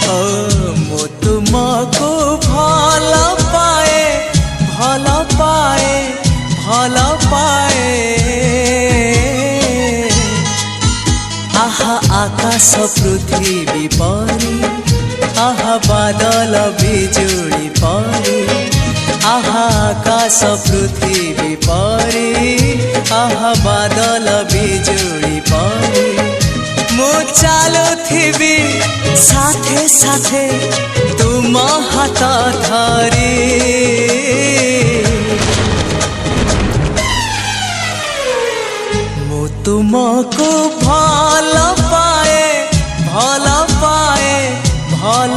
ओ मु तुमको भल पाए भल पाए भल पाए। आहा आकाश पृथ्वी परी आहा बादल बिजुली परी आहा आकाश पृथ्वी परी आहा बादल बिजुली परी। मु चालुथिबी साथे साथे तुम हाथ धरी। मु तुमको भल पाए भल पाए भल